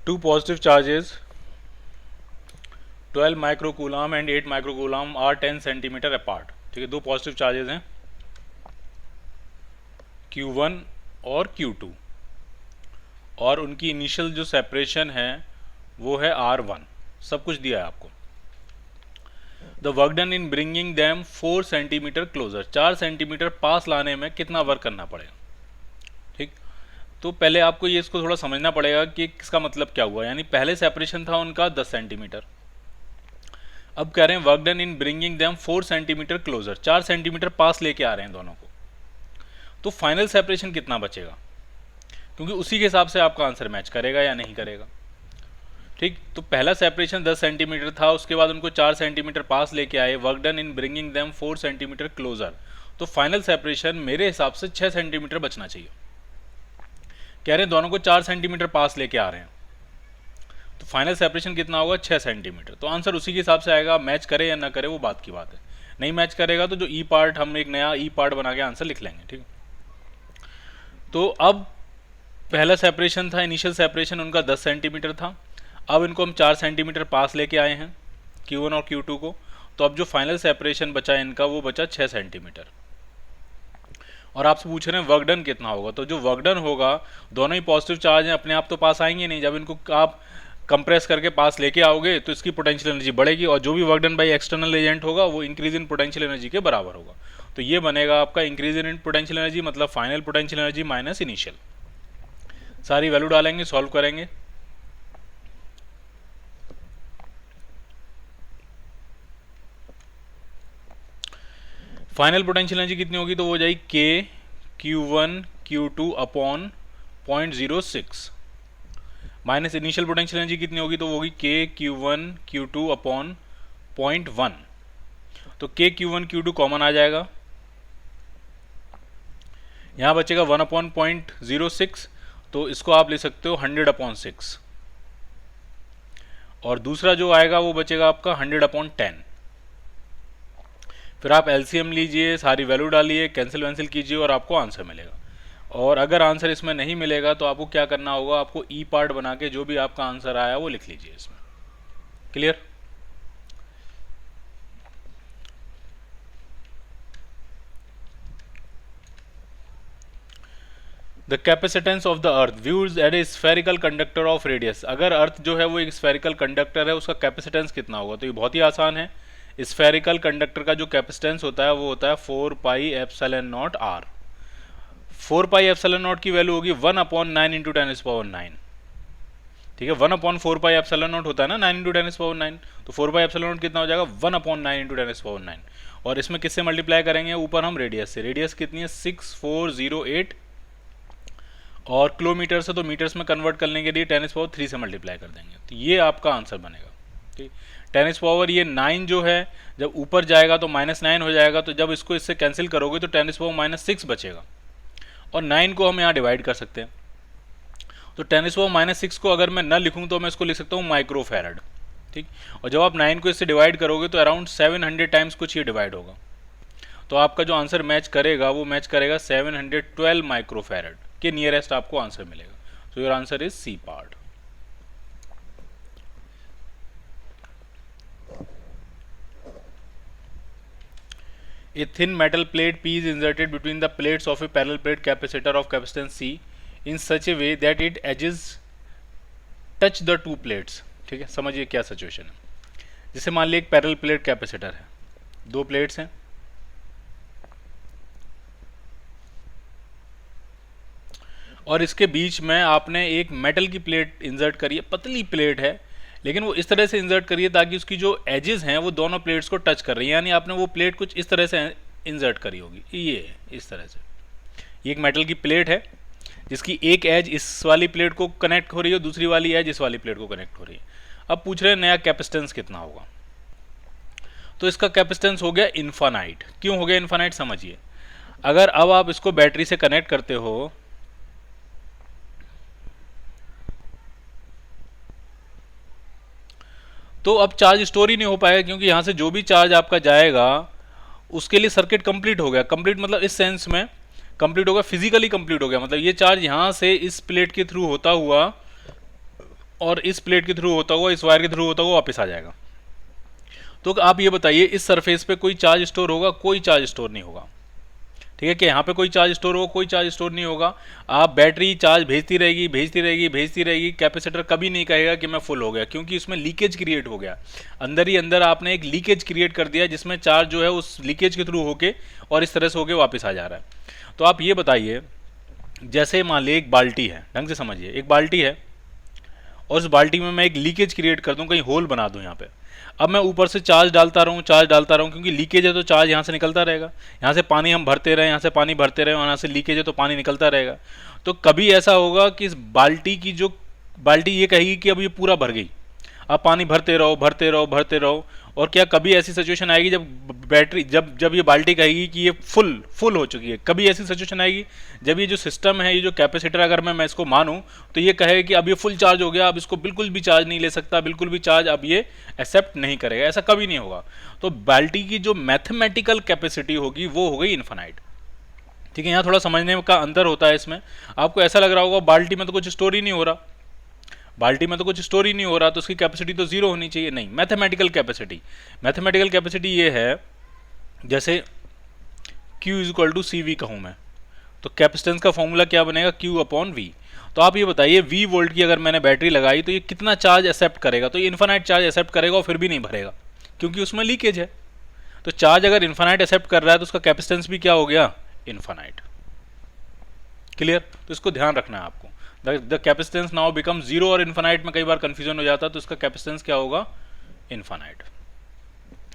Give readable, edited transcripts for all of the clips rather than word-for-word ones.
Two positive charges 12 microcoulomb and 8 microcoulomb are 10 centimetre apart. ठीक है, दो पॉजिटिव चार्जेस हैं Q1 और Q2 और उनकी इनिशियल जो सेपरेशन है वो है R1। सब कुछ दिया है आपको। The work done in bringing them 4 centimetre closer, 4 centimetre पास लाने में कितना वर्क करना पड़ेगा। ठीक, तो पहले आपको ये इसको थोड़ा समझना पड़ेगा कि इसका मतलब क्या हुआ। यानी पहले सेपरेशन था उनका 10 सेंटीमीटर, अब कह रहे हैं work done in bringing them 4 centimetre closer, 4 centimetre पास लेके आ रहे हैं दोनों को। तो फाइनल सेपरेशन कितना बचेगा, क्योंकि उसी के हिसाब से आपका आंसर मैच करेगा या नहीं करेगा। ठीक, तो पहला सेपरेशन 10 सेंटीमीटर था, उसके बाद उनको 4 सेंटीमीटर पास लेके आए, work done in bringing them 4 centimetre closer. तो फाइनल सेपरेशन मेरे हिसाब से 6 सेंटीमीटर बचना चाहिए। कह रहे हैं दोनों को 4 सेंटीमीटर पास लेके आ रहे हैं, तो फाइनल सेपरेशन कितना होगा 6 सेंटीमीटर। तो आंसर उसी के हिसाब से आएगा, मैच करे या ना करे वो बात की बात है। नहीं मैच करेगा तो जो ई पार्ट, हम एक नया ई पार्ट बना के आंसर लिख लेंगे। ठीक, तो अब पहला सेपरेशन था, इनिशियल सेपरेशन उनका 10 सेंटीमीटर था, अब इनको हम 4 सेंटीमीटर पास लेके आए हैं Q1 और Q2 को। तो अब जो फाइनल सेपरेशन बचा इनका वो बचा 6 सेंटीमीटर। और आपसे पूछ रहे हैं वर्क डन कितना होगा, तो जो वर्क डन होगा, दोनों ही पॉजिटिव चार्ज हैं, अपने आप तो पास आएंगे नहीं। जब इनको आप कंप्रेस करके पास लेके आओगे तो इसकी पोटेंशियल एनर्जी बढ़ेगी, और जो भी work done by external agent होगा वो इंक्रीज इन पोटेंशियल एनर्जी के बराबर होगा। तो ये बनेगा आपका इंक्रीज इन पोटेंशियल एनर्जी मतलब final potential energy minus initial. सारी वैल्यू डालेंगे, सॉल्व करेंगे। फाइनल पोटेंशियल एनर्जी कितनी होगी, तो वो हो जाएगी K Q1 Q2 upon 0.06 minus initial potential energy कितनी होगी, तो वो होगी K Q1 Q2 अपॉन 0.1। तो K Q1 Q2 कॉमन आ जाएगा, यहाँ बचेगा 1 अपॉन 0.06, तो इसको आप ले सकते हो 100 अपॉन 6, और दूसरा जो आएगा वो बचेगा आपका 100 अपॉन 10। फिर आप एलसीएम लीजिए, सारी वैल्यू डालिए, कैंसिल वैंसिल कीजिए और आपको आंसर मिलेगा। और अगर आंसर इसमें नहीं मिलेगा तो आपको क्या करना होगा, आपको ई पार्ट बना के जो भी आपका आंसर आया वो लिख लीजिए इसमें। Clear? The capacitance of the earth views at a spherical conductor of radius. अगर अर्थ जो है वो एक स्फेरिकल कंडक्टर है, उसका कैपेसिटेंस कितना होगा, तो ये बहुत ही आसान है। स्फेरिकल कंडक्टर का जो कैपेसिटेंस होता है वो होता है 4 pi epsilon naught R. 4 pi epsilon naught की वैल्यू होगी 1 अपॉन 9 इंटू 10⁻⁹। ठीक है, 1 अपॉन 4 पाई एप्सिलॉन नॉट होता है ना 9 इंटू 10⁻⁹, तो 4 पाई एप्सिलॉन नॉट कितना हो जाएगा 1 अपॉन 9 इंटू 10⁻⁹। और इसमें किससे मल्टीप्लाई करेंगे, ऊपर हम रेडियस से। रेडियस कितनी है 6408, और किलोमीटर से तो मीटर्स में कन्वर्ट करने के लिए 10⁻³ से मल्टीप्लाई कर देंगे, तो ये आपका आंसर बनेगा। ठीक, 10⁻, ये 9 जो है जब ऊपर जाएगा तो -9 हो जाएगा, तो जब इसको इससे कैंसिल करोगे तो 10⁻⁻6 बचेगा, और 9 को हम यहाँ डिवाइड कर सकते हैं। तो 10⁻⁻6 को अगर मैं न लिखूँ तो मैं इसको लिख सकता हूँ माइक्रो फैरड। ठीक, और जब आप 9 को इससे डिवाइड करोगे तो अराउंड 700 टाइम्स कुछ ये डिवाइड होगा, तो आपका जो आंसर मैच करेगा वो मैच करेगा 712 माइक्रो फैरड के नियरेस्ट आपको आंसर मिलेगा। So your answer is C part. A thin metal plate P is inserted between the plates of a parallel plate capacitor of capacitance C in such a way that its edges touch the two plates। ठीक है, समझिए क्या situation है। जैसे मान लीजिए एक parallel plate capacitor है, दो प्लेट्स हैं, और इसके बीच में आपने एक मेटल की प्लेट इंसर्ट करी है, पतली प्लेट है, लेकिन वो इस तरह से इंसर्ट करिए ताकि उसकी जो एजेस हैं वो दोनों प्लेट्स को टच कर रही है। यानी आपने वो प्लेट कुछ इस तरह से इंसर्ट करी होगी, ये इस तरह से। ये एक मेटल की प्लेट है जिसकी एक एज इस वाली प्लेट को कनेक्ट हो रही है, दूसरी वाली एज इस वाली प्लेट को कनेक्ट हो रही है। अब पूछ रहे हैं नया कैपेसिटेंस कितना होगा, तो इसका कैपेसिटेंस हो गया इन्फानाइट। क्यों हो गया इन्फानाइट, समझिए। अगर अब आप इसको बैटरी से कनेक्ट करते हो तो अब चार्ज स्टोर ही नहीं हो पाएगा, क्योंकि यहाँ से जो भी चार्ज आपका जाएगा उसके लिए सर्किट कंप्लीट हो गया। कंप्लीट मतलब इस सेंस में कंप्लीट हो गया, फिजिकली कंप्लीट हो गया, मतलब ये चार्ज यहाँ से इस प्लेट के थ्रू होता हुआ और इस प्लेट के थ्रू होता हुआ, इस वायर के थ्रू होता हुआ वापस आ जाएगा। तो आप ये बताइए इस सरफेस पे कोई चार्ज स्टोर होगा? कोई चार्ज स्टोर नहीं होगा। ठीक है कि यहाँ पे कोई चार्ज स्टोर होगा? कोई चार्ज स्टोर नहीं होगा। आप बैटरी चार्ज भेजती रहेगी, भेजती रहेगी, भेजती रहेगी, कैपेसिटर कभी नहीं कहेगा कि मैं फुल हो गया, क्योंकि उसमें लीकेज क्रिएट हो गया। अंदर ही अंदर आपने एक लीकेज क्रिएट कर दिया, जिसमें चार्ज जो है उस लीकेज के थ्रू होके और इस तरह से होके वापस आ जा रहा है। तो आप ये बताइए, जैसे मान लीजिए एक बाल्टी है, ढंग से समझिए, एक बाल्टी है और उस बाल्टी में मैं एक लीकेज क्रिएट कर दूं, कहीं होल बना दूं यहाँ पे। अब मैं ऊपर से चार्ज डालता रहूँ, चार्ज डालता रहूँ, क्योंकि लीकेज है तो चार्ज यहाँ से निकलता रहेगा। यहाँ से पानी हम भरते रहे, यहाँ से पानी भरते रहे, और यहाँ से लीकेज है तो पानी निकलता रहेगा। तो कभी ऐसा होगा कि इस बाल्टी की जो बाल्टी ये कहेगी कि अब ये पूरा भर गई, आप पानी भरते रहो, भरते रहो, भरते रहो। और क्या कभी ऐसी सिचुएशन आएगी जब बैटरी जब ये बाल्टी कहेगी कि ये फुल हो चुकी है? कभी ऐसी सिचुएशन आएगी जब ये जो सिस्टम है, ये जो कैपेसिटर, अगर मैं इसको मानूं तो ये कहे कि अब ये फुल चार्ज हो गया, अब इसको बिल्कुल भी चार्ज नहीं ले सकता, बिल्कुल भी चार्ज अब ये एक्सेप्ट नहीं करेगा? ऐसा कभी नहीं होगा। तो बाल्टी की जो मैथमेटिकल कैपेसिटी होगी वो हो गई इन्फिनाइट। ठीक है, यहाँ थोड़ा समझने का अंतर होता है इसमें। आपको ऐसा लग रहा होगा बाल्टी में तो कुछ स्टोर ही नहीं हो रहा, बाल्टी में तो कुछ स्टोर ही नहीं हो रहा, तो उसकी कैपेसिटी तो जीरो होनी चाहिए। नहीं, मैथमेटिकल कैपेसिटी ये है, जैसे Q is equal to C V कहूँ मैं, तो कैपेसिटेंस का फॉर्मूला क्या बनेगा? Q upon V। तो आप ये बताइए V वोल्ट की अगर मैंने बैटरी लगाई तो ये कितना चार्ज एक्सेप्ट करेगा? तो ये इन्फिनाइट चार्ज एक्सेप्ट करेगा और फिर भी नहीं भरेगा, क्योंकि उसमें लीकेज है। तो चार्ज अगर इन्फिनाइट एक्सेप्ट कर रहा है तो उसका कैपेसिटेंस भी क्या हो गया? इन्फिनाइट। क्लियर? तो इसको ध्यान रखना है आपको। The capacitance now become zero, और इन्फिनाइट में कई बार कंफ्यूजन हो जाता है, तो इसका कैपेसिटेंस क्या होगा? इन्फिनाइट।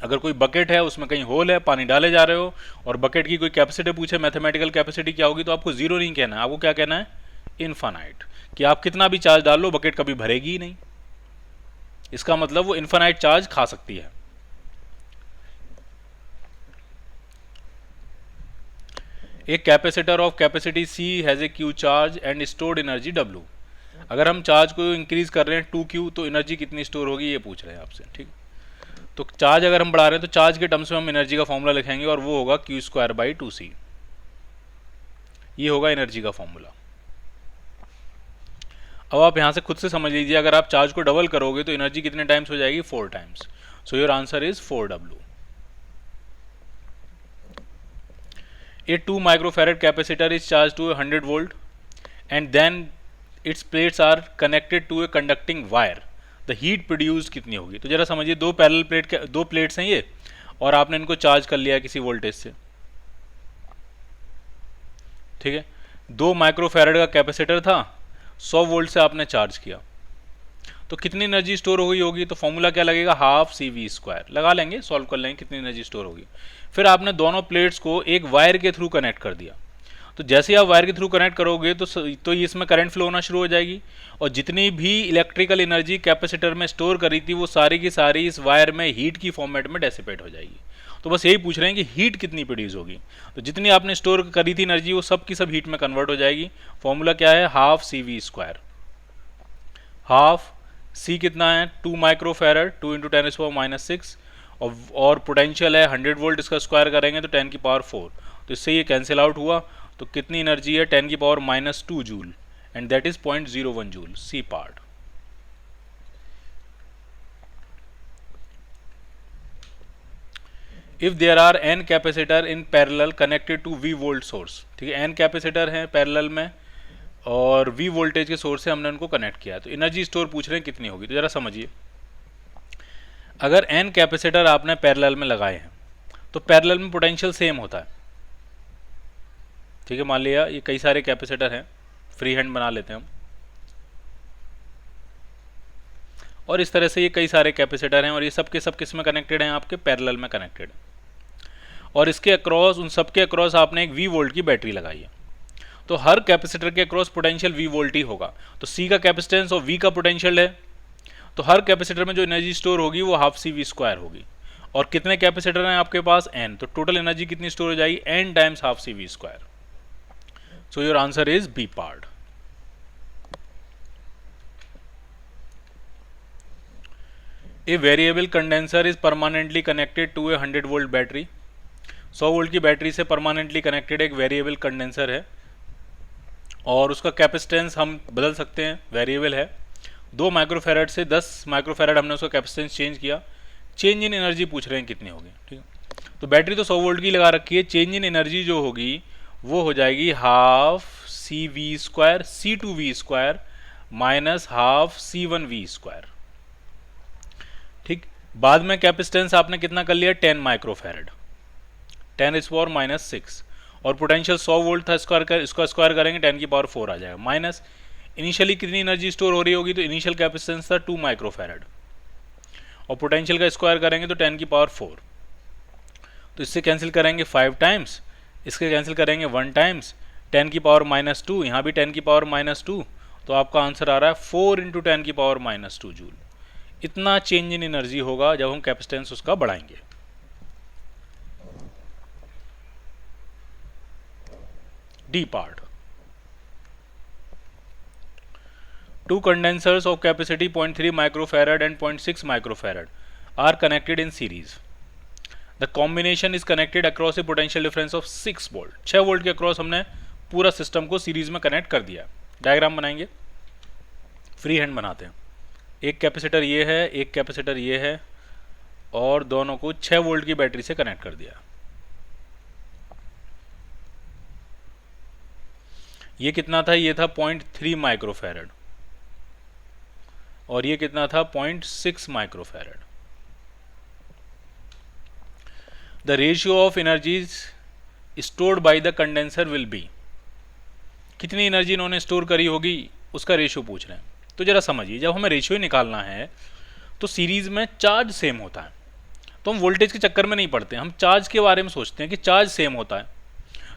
अगर कोई बकेट है, उसमें कहीं होल है, पानी डाले जा रहे हो, और बकेट की कोई कैपेसिटी पूछे मैथमेटिकल कैपेसिटी क्या होगी, तो आपको जीरो नहीं कहना है, आपको क्या कहना है? इन्फिनाइट। कि आप कितना भी चार्ज डाल लो, बकेट कभी भरेगी ही नहीं। इसका मतलब वो इन्फिनाइट चार्ज खा सकती है। एक capacitor of capacity C has a Q charge and stored energy W। अगर हम चार्ज को इंक्रीज कर रहे हैं 2Q, तो एनर्जी कितनी स्टोर होगी ये पूछ रहे हैं आपसे। ठीक, तो चार्ज अगर हम बढ़ा रहे हैं तो चार्ज के टर्म्स में हम एनर्जी का फॉर्मूला लिखेंगे, और वो होगा Q²/2C। ये होगा एनर्जी का फॉर्मूला। अब आप यहां से खुद से समझ लीजिए, अगर आप चार्ज को डबल करोगे तो एनर्जी कितने टाइम्स हो जाएगी? 4 times. So your answer is 4W। A 2 microfarad capacitor is charged to 100 volt and then its plates are connected to a conducting wire. The heat produced कितनी होगी? तो जरा समझिए, दो प्लेट्स हैं ये, और आपने इनको चार्ज कर लिया किसी वोल्टेज से। ठीक है, 2 माइक्रोफैरड का कैपेसिटर था, 100 वोल्ट से आपने चार्ज किया, तो कितनी एनर्जी स्टोर हो गई होगी? तो फॉर्मूला क्या लगेगा? Half CV²। लगा लेंगे, सॉल्व कर लेंगे कितनी एनर्जी स्टोर होगी। फिर आपने दोनों प्लेट्स को एक वायर के थ्रू कनेक्ट कर दिया, तो जैसे ही आप वायर के थ्रू कनेक्ट करोगे तो इसमें करंट फ्लो होना शुरू हो जाएगी, और जितनी भी इलेक्ट्रिकल एनर्जी कैपेसिटर में स्टोर करी थी वो सारी की सारी इस वायर में हीट की फॉर्मेट में डेसिपेट हो जाएगी। तो बस यही पूछ रहे हैं कि हीट कितनी प्रोड्यूस होगी। तो जितनी आपने स्टोर करी थी एनर्जी वो सब की सब हीट में कन्वर्ट हो जाएगी। फॉर्मूला क्या है? Half CV²। हाफ C कितना है? 2 माइक्रोफैरड, 2 × 10⁻⁻⁶, और पोटेंशियल है 100 वोल्ट, इसका स्क्वायर करेंगे तो 10⁻⁴। तो इससे ये कैंसिल आउट हुआ, तो कितनी एनर्जी है? 10⁻⁻² joule, and that is 0.01 joule. C part. If there are n capacitor in parallel connected to V volt source. ठीक है, n कैपेसिटर हैं पैरेलल में और V वोल्टेज के सोर्स से हमने उनको कनेक्ट किया, तो एनर्जी स्टोर पूछ रहे हैं कितनी होगी। तो जरा समझिए, अगर n कैपेसिटर आपने पैरेलल में लगाए हैं तो पैरेलल में पोटेंशियल सेम होता है। ठीक है, मान लिया ये कई सारे कैपेसिटर हैं, फ्री हैंड बना लेते हैं हम, और इस तरह से ये कई सारे कैपेसिटर हैं, और ये सब के सब किस में कनेक्टेड हैं? आपके पैरेलल में कनेक्टेड। और इसके अक्रॉस, उन सब के अक्रॉस आपने एक V वोल्ट की बैटरी लगाई है, तो हर कैपेसिटर के अक्रॉस पोटेंशियल V वोल्ट ही होगा। तो C का कैपेसिटेंस और V का पोटेंशियल है, तो हर कैपेसिटर में जो एनर्जी स्टोर होगी वो हाफ CV² होगी। और कितने कैपेसिटर हैं आपके पास? n, तो टोटल एनर्जी कितनी स्टोर हो जाएगी? n times half CV²। So your answer is B part. A variable condenser is permanently connected to a 100 volt battery. 100 volt की बैटरी से परमानेंटली कनेक्टेड एक वेरिएबल कंडेंसर है, और उसका कैपेसिटेंस हम बदल सकते हैं, वेरिएबल है। 2 माइक्रोफेरेड से 10 माइक्रोफेरेड हमने उसका कैपेसिटेंस चेंज किया, चेंज इन एनर्जी पूछ रहे हैं कितनी होगी। ठीक है, तो बैटरी तो 100 वोल्ट की लगा रखी है, चेंज इन एनर्जी जो होगी वो हो जाएगी half C V square C two V square minus half C one V square. ठीक, बाद में कैपेसिटेंस आपने कितना कर लिया, 10 माइक्रोफेरेड, 10⁻⁻⁶, और पोटेंशियल 100 वोल्ट था, इसका स्क्वायर करेंगे 10⁻⁴ आ जाएगा, माइनस इनिशियली कितनी एनर्जी स्टोर हो रही होगी, तो इनिशियल कैपेसिटेंस था 2 माइक्रोफेरेड, और पोटेंशियल का स्क्वायर करेंगे तो 10⁻⁴, तो इससे कैंसिल करेंगे 5 टाइम्स, इसके कैंसिल करेंगे 1 टाइम्स, 10⁻⁻², यहाँ भी 10⁻⁻², तो आपका आंसर आ रहा है 4 × 10⁻⁻² जूल। इतना चेंज इन एनर्जी होगा जब हम कैपेसिटेंस उसका बढ़ाएंगे। D part, 2 condensers of capacity 0.3 microfarad and 0.6 microfarad are connected in series. The combination is connected across a potential difference of 6 volt. 6 volt के अक्रॉस हमने पूरा सिस्टम को सीरीज में कनेक्ट कर दिया। डायग्राम बनाएंगे, फ्री हैंड बनाते हैं। एक कैपेसिटर ये है, एक कैपेसिटर ये है, और दोनों को 6 वोल्ट की बैटरी से कनेक्ट कर दिया। ये कितना था, ये था 0.3 माइक्रोफैरड, और ये कितना था 0.6 microfarad. The ratio of energies stored by the condenser will be, कितनी एनर्जी इन्होंने स्टोर करी होगी उसका रेशियो पूछ रहे हैं। तो जरा समझिए, जब हमें रेशियो निकालना है तो सीरीज में चार्ज सेम होता है, तो हम वोल्टेज के चक्कर में नहीं पड़ते, हम चार्ज के बारे में सोचते हैं कि चार्ज सेम होता है।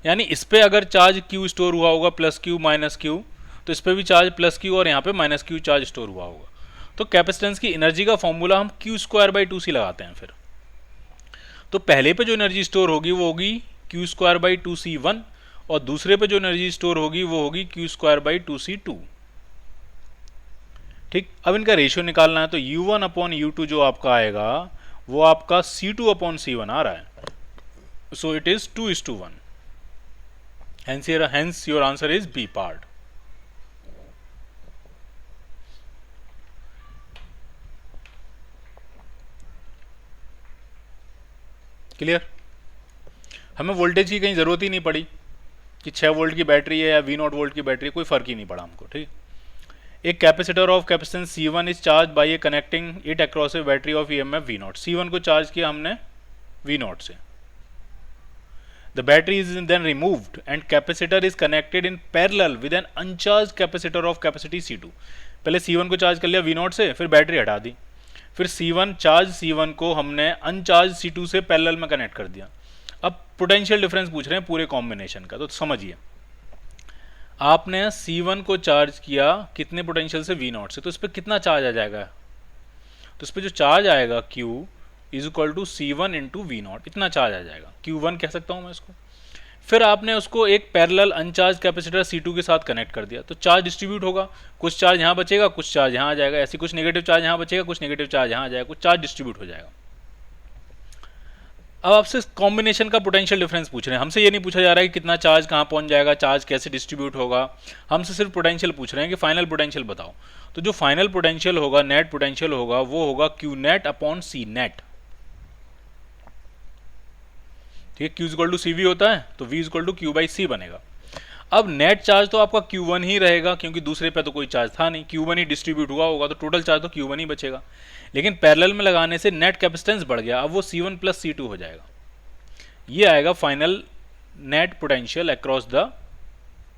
यानी इस पे अगर चार्ज Q स्टोर हुआ होगा प्लस Q माइनस Q, तो इस पे भी चार्ज प्लस Q और यहाँ पे माइनस Q चार्ज स्टोर हुआ होगा। तो कैपेसिटेंस की एनर्जी का फॉर्मूला हम Q²/2C लगाते हैं। फिर तो पहले पे जो एनर्जी स्टोर होगी वो होगी Q²/2C1, और दूसरे पे जो एनर्जी स्टोर होगी वो होगी Q²/2C2। ठीक, अब इनका रेशियो निकालना है, तो U1/U2 जो आपका आएगा वो आपका C2/C1 आ रहा है, so it is 2:1। Hence your answer is B part. Clear? हमें वोल्टेज की कहीं जरूरत ही नहीं पड़ी कि 6 वोल्ट की बैटरी है या V0 वोल्ट की बैटरी, कोई फर्क ही नहीं पड़ा हमको। ठीक, एक capacitor of capacitance C1 is charge by A connecting it across A battery of EMF V0। C1 को चार्ज किया हमने V0 से। The battery is then removed and capacitor is connected in parallel with an uncharged capacitor of capacity C2। पहले C1 को charge कर लिया V0 से, फिर बैटरी हटा दी, फिर C1 चार्ज C1 को हमने अनचार्ज C2 से पैरेलल में कनेक्ट कर दिया। अब पोटेंशियल डिफरेंस पूछ रहे हैं पूरे कॉम्बिनेशन का, तो समझिए, आपने C1 को चार्ज किया कितने पोटेंशियल से, V0 से, तो इस पर कितना चार्ज आ जाएगा, तो इस पर जो चार्ज आएगा Q is equal to C1 × V0, इतना चार्ज आ जाएगा, Q1 कह सकता हूँ मैं इसको। फिर आपने उसको एक पैरेलल अनचार्ज कैपेसिटर C2 के साथ कनेक्ट कर दिया, तो चार्ज डिस्ट्रीब्यूट होगा, कुछ चार्ज यहाँ बचेगा, कुछ चार्ज यहाँ आ जाएगा, ऐसी कुछ नेगेटिव चार्ज यहाँ बचेगा, कुछ नेगेटिव चार्ज यहाँ आ जाएगा, कुछ चार्ज डिस्ट्रीब्यूट हो जाएगा। अब आपसे कॉम्बिनेशन का पोटेंशियल डिफरेंस पूछ रहे हैं, हमसे ये नहीं पूछा जा रहा है कि कितना चार्ज कहाँ पहुँच जाएगा, चार्ज कैसे डिस्ट्रीब्यूट होगा, हमसे सिर्फ पोटेंशियल पूछ रहे हैं कि फाइनल पोटेंशियल बताओ। तो जो फाइनल पोटेंशियल होगा, नेट पोटेंशियल होगा, वो होगा Qnet/C_net। ठीक है, Q = CV होता है, तो V = Q/C बनेगा। अब नेट चार्ज तो आपका Q1 ही रहेगा, क्योंकि दूसरे पे तो कोई चार्ज था नहीं, Q1 ही डिस्ट्रीब्यूट हुआ होगा, तो टोटल चार्ज तो Q1 ही बचेगा। लेकिन पैरेलल में लगाने से नेट कैपेसिटेंस बढ़ गया, अब वो C1 + C2 हो जाएगा। ये आएगा final net potential across the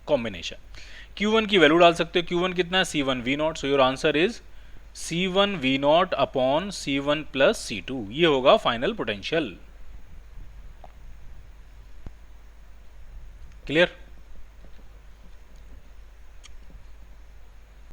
combination. Q1 की वैल्यू डाल सकते हो, Q1 कितना है, C1 V0, so your answer is C1 V0/C1 + C2, ये होगा फाइनल पोटेंशियल। क्लियर?